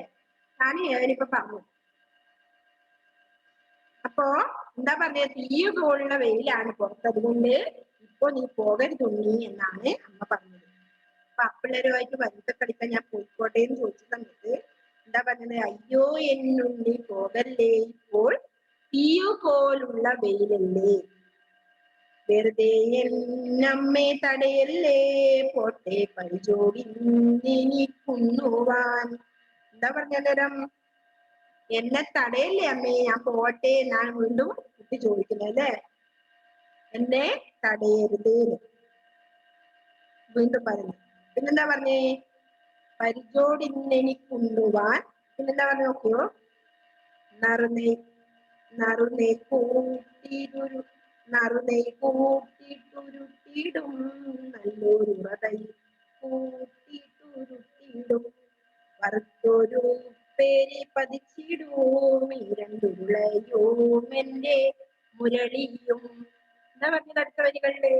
ഞാനിപ്പോ പറഞ്ഞു. അപ്പോ എന്താ പറഞ്ഞ, തീയ പോലുള്ള വെയിലാണ് പുറത്ത്, അതുകൊണ്ട് ഇപ്പൊ നീ പോകരുതുണ്ണി എന്നാണ് അമ്മ പറഞ്ഞത്. അപ്പൊ അപ്പിള്ളേരുമായിട്ട് വലുതൊക്കെ കളിക്കാൻ ഞാൻ പോയിക്കോട്ടെ എന്ന് ചോദിച്ച സമയത്ത് എന്താ പറഞ്ഞത്? അയ്യോ എന്നുണ്ണി പോകല്ലേ, ഇപ്പോൾ തീയു പോലുള്ള വെയിലല്ലേ, വെറുതെ എന്നമ്മേ തടയല്ലേ, പോട്ടെ പരിചോടിക്കുന്നുവാൻ. എന്താ പറഞ്ഞേരം? എന്നെ തടയല്ലേ അമ്മേ, ഞാൻ പോട്ടെ എന്നാണ് വീണ്ടും കുട്ടി ചോദിക്കുന്നത് അല്ലേ? എന്നെ തടയരുത് വീണ്ടും പറഞ്ഞു. പിന്നെന്താ പറഞ്ഞേ? പരിചോടിക്കുന്നുവാൻ. പിന്നെന്താ പറഞ്ഞു നോക്കിയോ? നറുനെയ് കൂട്ടിട്ടുരുട്ടിടും നല്ലൊരു ഉറതൈ കൂട്ടിട്ടുരുട്ടിടും വറുത്തൊരു പേരി പതിച്ചിടും ഈ രണ്ടുരുളയും എന്റെ മുരളിയും. എന്താ പറഞ്ഞത് അടുത്ത വരികളില്?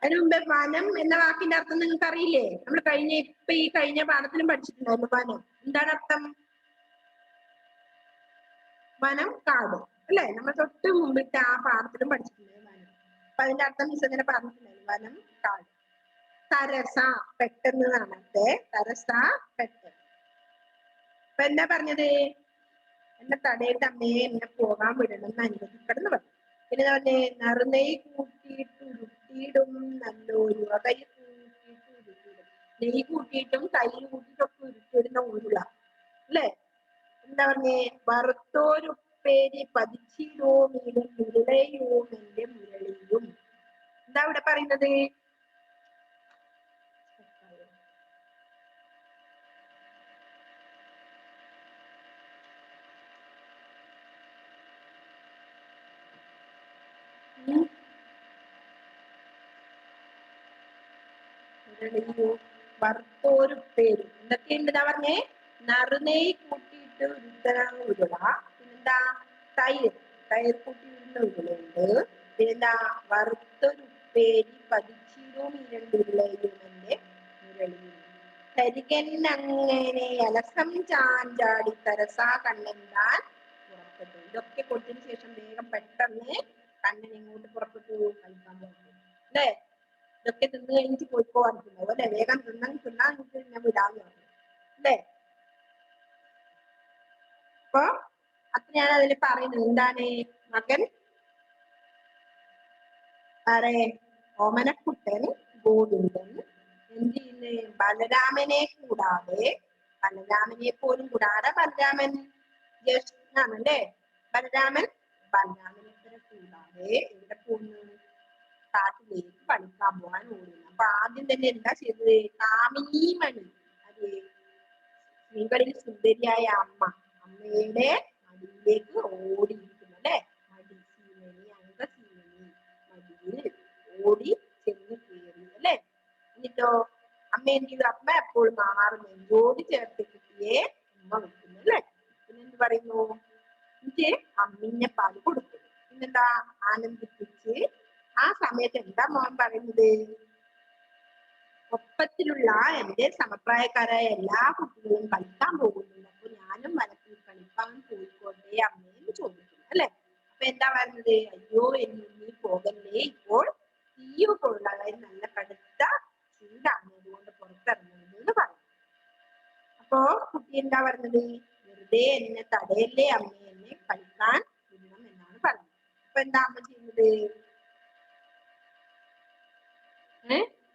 അതിനു മുമ്പേ വനം എന്ന വാക്കിന്റെ അർത്ഥം നിങ്ങൾക്ക് അറിയില്ലേ? നമ്മൾ ഈ കഴിഞ്ഞ പാഠത്തിലും പഠിച്ചിട്ടുണ്ടായിരുന്നു വനം. എന്താണ് അർത്ഥം? വനം കാട് അല്ലെ? നമ്മൾ തൊട്ട് മുമ്പിട്ട് ആ പാഠത്തിലും പഠിച്ചിട്ടുണ്ടായിരുന്നു വനം. അപ്പൊ അതിന്റെ അർത്ഥം മിസ് ഇങ്ങനെ പറഞ്ഞിട്ടുണ്ടായിരുന്നു, വനം കാട്. തരസ പെട്ടെന്ന് നടത്തെ, തരസ പെട്ടെന്ന്. അപ്പൊ എന്താ പറഞ്ഞത്? എന്നെ തടയിട്ട് അമ്മയെ എന്നെ പോകാൻ വിടണം എന്ന് അനുവദിക്കണം എന്ന് പറഞ്ഞു. പിന്നെ പറഞ്ഞേ നറുനെയ് കൂട്ടിയിട്ടുരുട്ടിയിടും നല്ലൊരു കൈ കൂട്ടിയിട്ട് ഉരുട്ടിയിടും. നെയ്യ് കൂട്ടിയിട്ടും തൈര് കൂട്ടിയിട്ടൊക്കെ ഉരുട്ടിയിടുന്ന ഉരുള അല്ലേ? എന്താ പറഞ്ഞേ? വറുത്തോരുപ്പേരി പതിച്ചിടോ മീനും ഉരുളയും എന്റെ മുരളിയും. എന്താ ഇവിടെ പറയുന്നത്? വറുത്തോരുപ്പേരി എന്തൊക്കെയുണ്ട്? എന്താ പറഞ്ഞേ? നറുനെയ് കൂട്ടിയിട്ട് ഉരുത്തനാണ് ഉരുള. പിന്നെന്താ? തൈര് കൂട്ടി ഉരുന്ന ഉരുളയുണ്ട്. പിന്നെന്താ? വറുത്തൊരുപ്പേരി പതിച്ചിടും ഈ രണ്ടുരുളയും എന്റെ മുരളിയും. കരികന്നങ്ങനെ അലസം ചാഞ്ചാടി തരസാ കണ്ണെന്താൻ പുറപ്പെട്ടു. ഇതൊക്കെ കൊടുത്തതിന് ശേഷം വേഗം പെട്ടെന്ന് കണ്ണൻ എങ്ങോട്ട് പുറപ്പെട്ടു? കളിക്കാൻ പുറപ്പെട്ടു അല്ലേ? ഇതൊക്കെ തിന്നു കഴിഞ്ഞിട്ട് പോയിപ്പോവാറുണ്ടാവും അല്ലെ? വേഗം തിന്നാൻ ഞാൻ വിടാന്ന് പറഞ്ഞു അല്ലേ? അപ്പൊ അപ്പൊ ഞാൻ അതിൽ പറയുന്നത് എന്താണ്? മകൻ ഓമനക്കുട്ടൻ ഗോവിന്ദൻ എന്ത് ചെയ്യുന്നു? ബലരാമനെ പോലും കൂടാതെ, ബലരാമൻ ജ്യേഷ്ഠനാണല്ലേ? ബലരാമനെ കൂടാതെ എവിടെ പോകുന്നു? കാട്ടിലേക്ക് കളിക്കാൻ പോകാൻ ഓടുന്നു. അപ്പൊ ആദ്യം തന്നെ എന്താ ചെയ്തത്? കാമിനീമണി, അതെ, സ്ത്രീകളിൽ സുന്ദരിയായ അമ്മയുടെ മടിയിലേക്ക് ഓടിയിരിക്കുന്നു അല്ലെ? അംഗസീമനി മടിയിൽ ഓടി ചെന്ന് കയറി അല്ലെ? എന്നിട്ടോ അമ്മ എന്ത് ചെയ്തു? അമ്മ എപ്പോഴും നെഞ്ചോട് ചേർത്ത് കുട്ടിയെ അമ്മ വെക്കുന്നു അല്ലെ? പിന്നെന്ത് പറയുന്നു? എന്നിട്ട് അമ്മിഞ്ഞ പാല് കൊടുത്തു. പിന്നെന്താ? ആനന്ദിപ്പിച്ച്. ആ സമയത്ത് എന്താ മോൻ പറയുന്നത്? ഒപ്പത്തിലുള്ള എന്റെ സമപ്രായക്കാരായ എല്ലാ കുട്ടികളും കളിക്കാൻ പോകുന്നുണ്ട്, അപ്പൊ ഞാനും വനത്തിൽ കളിക്കാൻ പോയിക്കോട്ടെ അമ്മയെന്ന് ചോദിക്കുന്നു അല്ലെ? അപ്പൊ എന്താ പറയുന്നത്? അയ്യോ എന്നീ പോകല്ലേ, ഇപ്പോൾ തീയു കൊള്ള, അതായത് നല്ല കടുത്ത ചൂടാണ്, അതുകൊണ്ട് പുറത്തിറങ്ങുന്നത് എന്ന് പറയും. അപ്പോ കുട്ടി എന്താ പറഞ്ഞത്? വെറുതെ എന്നെ തടയല്ലേ അമ്മയെ, എന്നെ കളിക്കാൻ വിടണം എന്നാണ് പറഞ്ഞത്. അപ്പൊ എന്താ അമ്മ ചെയ്യുന്നത്?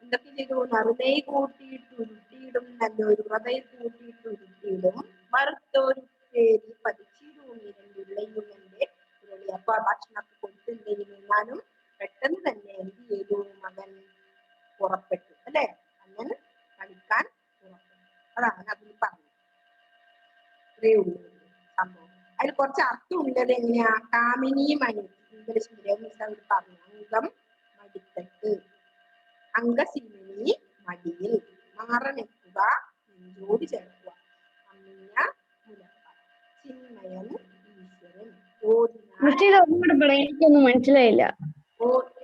എന്തൊക്കെ ചെയ്തു? നറുനെയ് കൂട്ടിയിട്ട് ഉരുട്ടിയിടും നല്ലൊരു ഉറതൈ കൂട്ടിയിട്ട് ഉരുട്ടിയിടും വറുത്തൊരു പേരി പതിച്ചിടും ഉരുളയും എന്റെ ഉരുളി. അപ്പൊ ആ ഭക്ഷണമൊക്കെ കൊടുത്തിരുന്നാലും പെട്ടെന്ന് തന്നെ എന്ത് ചെയ്തു? മകൻ പുറപ്പെട്ടു അല്ലെ? അങ്ങനെ കളിക്കാൻ പുറപ്പെട്ടു. അതാണ് അതിൽ പറഞ്ഞത്. ഇത്രയേ ഉള്ളൂ സംഭവം. അതിൽ കുറച്ച് അർത്ഥം ഉള്ളത് എങ്ങനെയാ? കാമിനി മണി, ഇംഗ്ലീഷ് മീഡിയം മിസ് പറഞ്ഞു. അംഗം മടിത്തട്ട്, അംഗസീമനി മടിയിൽ, മാറനെക്കുക നെഞ്ചോട് ചേർക്കുക, അമ്മിഞ്ഞ മുലപ്പാൽ, ചിന്മയൻ ഈശ്വരൻ, എനിക്കൊന്നും മനസ്സിലായില്ല.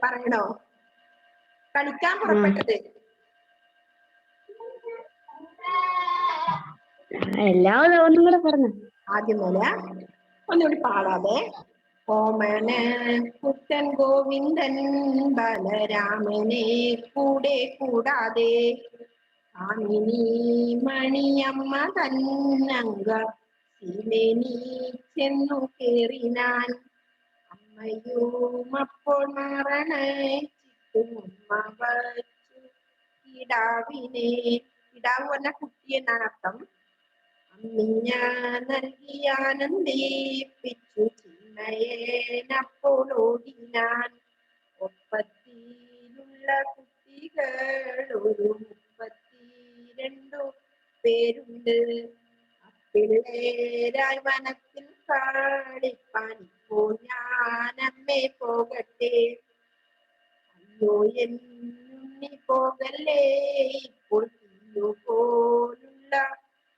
പറയണോ? കളിക്കാൻ പുറപ്പെട്ടത് എല്ലാം ഒന്നും കൂടെ പറഞ്ഞു. ആദ്യം പോലെ ഒന്നുകൂടി പാടാതെ. ഓമന കുട്ടൻ ഗോവിന്ദൻ ബലരാമനെ കൂടെ കൂടാതെ കാമിനി മണിയമ്മ തന്നങ്ക സീമേനി ചെന്നു കേറിനാൻ അമ്മയും അപ്പോൾ മറണ ചിത്തുമ്മ വച്ചു കിടാവിനെ. കിടാവ് പറഞ്ഞ കുട്ടി എന്നാണ് അർത്ഥം. അമ്മിഞ്ഞ നൽകി ആനന്ദിപ്പിച്ചു ചിന്മയേനപ്പോൾ ഓടിനാൻ ഒപ്പത്തിലുള്ള കുട്ടികൾ ഒരു 32 പേരുണ്ട്. പിള്ളേരായി വനത്തിൽ കളിപ്പാൻ ഇപ്പോൾ ഞാനമ്മേ പോകട്ടെ. അയ്യോ എന്നുണ്ണി പോകല്ലേ, ഇപ്പോൾ തീയോ പോലുള്ള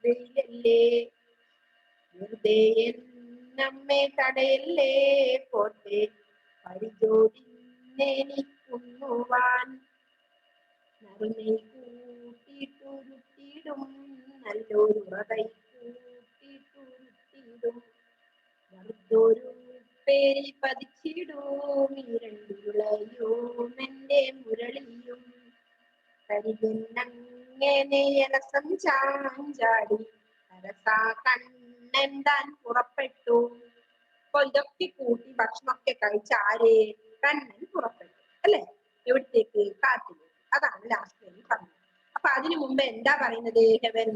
വെയിലല്ലേ. വെറുതെ എന്നമ്മേ തടയല്ലേ, പോട്ടെ പരിജോടിന്നെനിക്കുണ്ണുവാൻ. നറുനെയ് കൂട്ടിട്ടുരുട്ടിടും നല്ലൊരു ഉറകൈ കൂട്ടിട്ടുരുട്ടിടും. വറുത്തൊരു പേരി പതിച്ചിടും ഈ 2 ഉളയും എന്റെ മുരളിയും. കരികെന്നങ്ങനെ എലസം ചാഞ്ചാടി സരസാ കണ്ണൻ താൻ പുറപ്പെട്ടു. അപ്പൊ ഇതൊക്കെ കൂട്ടി ഭക്ഷണമൊക്കെ കഴിച്ച ആര്? കണ്ണൻ പുറപ്പെട്ടു അല്ലെ? എവിടത്തേക്ക്? കാട്ടിലേക്ക്. അതാണ് ലാസ്റ്റ് പറഞ്ഞത്. അപ്പൊ അതിനു മുമ്പ് എന്താ പറയുന്നത്? ഹെവൻ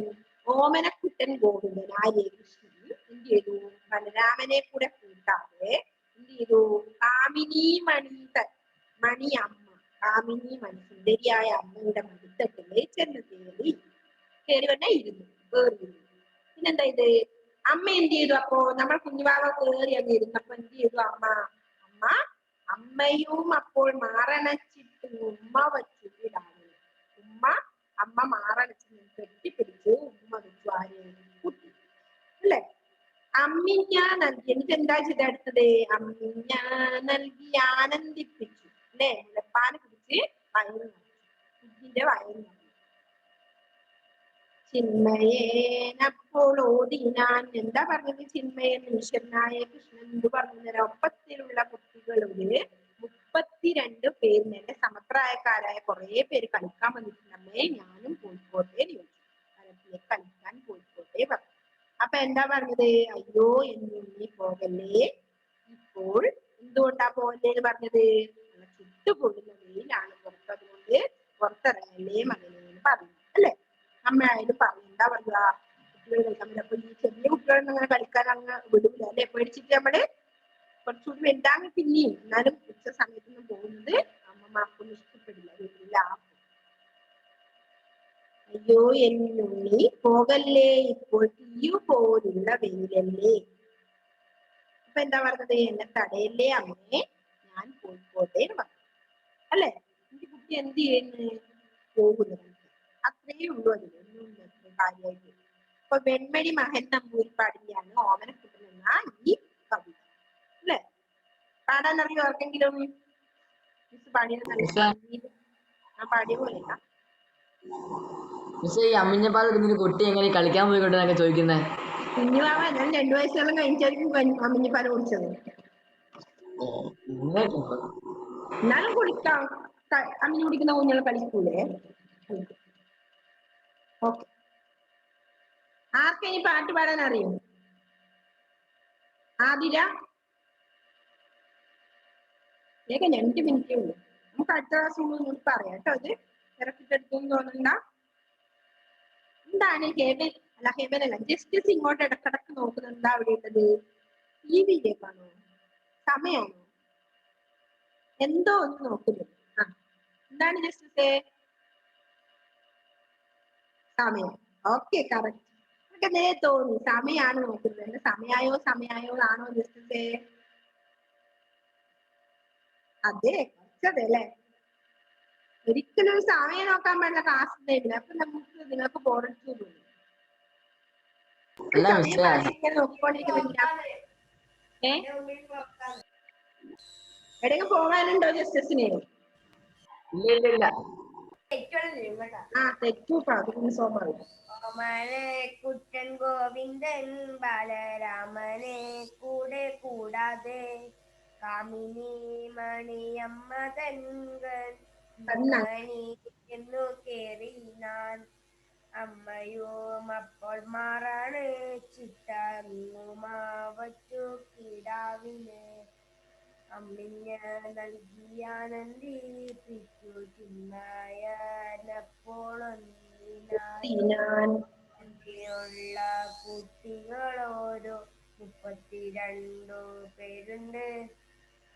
ഓമനക്കുട്ടൻ ഗോവിന്ദൻ ആര്യ കൃഷ്ണൻ എന്ത് ചെയ്തു? ബലരാമനെ കൂടെ കൂട്ടാതെ എന്ത് ചെയ്തു? കാമിനി മണി അമ്മ, കാമിനി മണി സുന്ദരിയായ അമ്മയുടെ മടിത്തട്ടില് ചെന്ന് കയറി വന്നെ ഇരുന്നു, കേറിയിരുന്നു. പിന്നെന്താ ഇത്? അമ്മ എന്ത് ചെയ്തു? അപ്പോ നമ്മൾ കുഞ്ഞുവാവ കേറി അങ്ങ് ഇരുന്നപ്പോ എന്ത് ചെയ്തു അമ്മയും അപ്പോൾ മാറണച്ചിട്ട് ഉമ്മ വച്ചു ഇടാണ്. അമ്മ മാറണച്ച് കെട്ടിപ്പിടിച്ചു ഉമ്മ വെച്ചു. ആര്? കുട്ടി അല്ലെ? അമ്മിഞ്ഞ നൽകി. എന്നിട്ട് എന്താ ചെയ്തെടുത്തത്? അമ്മിഞ്ഞ നൽകി ആനന്ദിപ്പിച്ചു അല്ലെ? മുലപ്പാന് പിടിച്ച് വയറ് നിറച്ചു, കുഞ്ഞിന്റെ വയറ് നിറച്ചു. ചിന്മയേനപ്പോൾ ഓടിനാൻ. എന്താ പറഞ്ഞത്? ചിന്മയൻ ഈശ്വരനായ കൃഷ്ണൻ എന്ത് പറഞ്ഞു? ഒപ്പത്തിലുള്ള കുട്ടികളുടെ 32 പേരിന്, എന്റെ സമപ്രായക്കാരായ കുറെ പേര് കളിക്കാൻ വന്നിട്ടുണ്ടമ്മേ, ഞാനും പോയിക്കോട്ടെ എന്ന് ചോദിച്ചു. വനത്തിലേക്ക് കളിക്കാൻ പോയിക്കോട്ടെ പറഞ്ഞു. അപ്പൊ എന്താ പറഞ്ഞത്? അയ്യോ എന്നുണ്ണി പോകല്ലേ, ഇപ്പോൾ എന്തുകൊണ്ടാ പോകല്ലേ എന്ന് പറഞ്ഞത്? ചുട്ടുപൊള്ളുന്ന വെയിലാണ് പുറത്ത്, അതുകൊണ്ട് പുറത്തിറങ്ങല്ലേ മകനെ എന്ന് പറഞ്ഞു അല്ലെ? അമ്മയായാലും പറഞ്ഞു. എന്താ പറയുക? കുട്ടികൾ കളിക്കാൻ. അപ്പൊ ഈ ചെറിയ കുട്ടികളൊന്നും അങ്ങനെ കളിക്കാൻ അങ്ങ് വിടൂല അല്ലെ? പേടിച്ചിട്ട് നമ്മള് കുറച്ചുകൂടി വലുതാങ്ങ് പിന്നെയും, എന്നാലും ഉച്ച സമയത്തൊന്നും പോകുന്നത് അമ്മമാർക്കൊന്നും ഇഷ്ടപ്പെടില്ല, വീട്ടില്ല. അയ്യോ എന്നുണ്ണി പോകല്ലേ, ഇപ്പോൾ തീയു പോലുള്ള വെയിലല്ലേ. അപ്പൊ എന്താ പറഞ്ഞത്? എന്നെ തടയല്ലേ അമ്മേ, ഞാൻ പോയിക്കോട്ടെ എന്ന് പറഞ്ഞു അല്ലെ? എന്റെ കുട്ടി എന്ത് ചെയ്യുന്നു? പോകുന്നത്. അത്രയേ ഉള്ളൂ അതിലൊന്നും കാര്യമായിട്ട്. അപ്പൊ വെൺമണി മഹൻ നമ്പൂരിപ്പാടിന്റെയാണ് ഓമനക്കുട്ടൻ എന്ന ഈ കവിത അല്ലെ? പാടാൻ അറിയോ ആർക്കെങ്കിലും? മിസ് പാടിയത് ഞാൻ പാടിയ പോലെയാ. ഈ അമ്മിഞ്ഞപ്പാൽ എടുക്കുന്ന കുട്ടി എങ്ങനെ കളിക്കാൻ പോയിക്കൊണ്ടെന്നൊക്കെ ചോദിക്കുന്നേ? കുഞ്ഞുവാവ ഞാൻ 2 വയസ്സോളം കഴിഞ്ഞായിരിക്കും അമ്മിഞ്ഞപ്പാൽ കുടിച്ചത്. എന്നാലും കുളിക്കാം. അമ്മിഞ്ഞ് കുടിക്കുന്ന കുഞ്ഞുങ്ങൾ കളിക്കൂലേ? ഓക്കെ. ആർക്കെ ഇനി പാട്ട് പാടാൻ അറിയും? ആതിര? ഏക 2 മിനിറ്റേ ഉള്ളൂ. നമുക്ക് അടുത്ത ക്ലാസ് കൂടി പറയാം കേട്ടോ. അത് ഇറക്കിട്ടെടുത്തൊന്നും തോന്നണ്ട. എന്താണ് ഹേബൻ? അല്ല ഹേബൻ അല്ല, ജസ്റ്റിസ് ഇങ്ങോട്ട് ഇടക്കിടക്ക് നോക്കുന്നത് എന്താ അവിടെ ഉള്ളത്? ടിവിയിലേക്കാണോ? സമയാണോ? എന്തോ ഒന്ന് നോക്കുന്നത്. ആ എന്താണ് ജസ്റ്റിസേ? സമയം. Okay, correct. നമുക്ക് നേ തോന്നി സമയാണ് നോക്കുന്നത്. എന്റെ സമയായോ ആണോ ജസ്റ്റിസേ? അതെ, കുറച്ചതെ അല്ലേ? ഒരിക്കലും സമയം നോക്കാൻ പാടില്ല ക്ലാസ് ഇല്ല. അപ്പൊ നമുക്ക് നിങ്ങൾക്ക് ബോറടിച്ചു തോന്നും. സമയം പാടിക്കാൻ നോക്കിക്കൊണ്ടിരിക്കുന്നില്ല. എവിടെയെങ്കിലും പോകാനുണ്ടോ ജസ്റ്റിസിന്? ഇല്ല. ആ തെറ്റൂട്ടോ, അത് സ്വാഭാവികം. ഓമനെ കുട്ടൻ ഗോവിന്ദൻ ബാലരാമനെ കൂടെ കൂടാതെ കാമിനി മണിയമ്മ തൻകൻ മണി എന്നു കേറി ഞാൻ അമ്മയും അപ്പോൾ മാറാണ് ചിട്ടങ്ങുമാവച്ചു കിടാവിന് അമ്മിഞ്ഞ നൽകിയാനന്ദിപ്പിച്ചു ചിന്മയനപ്പോളൊന്നിനായി ുള്ള കുട്ടികളോരോ 32 പേരുണ്ട്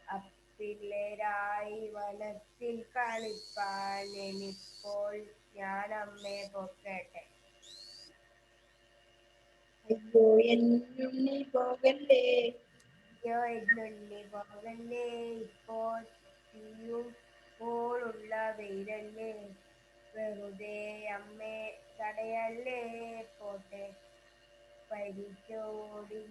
അപ്പിള്ളേരായി വനത്തിൽ കളിപ്പാൻ എനിപ്പോൾ ഞാൻ അമ്മയെ പൊക്കട്ടെ. അയ്യോ എന്നുണ്ണി പോകല്ലേ, അയ്യോ എന്നുണ്ണി പോകല്ലേ, ഇപ്പോൾ തീയും പോലുള്ള വെയിലല്ലേ, വെറുതെ അമ്മേ തടയല്ലേ, പോട്ടെ പരിചോടി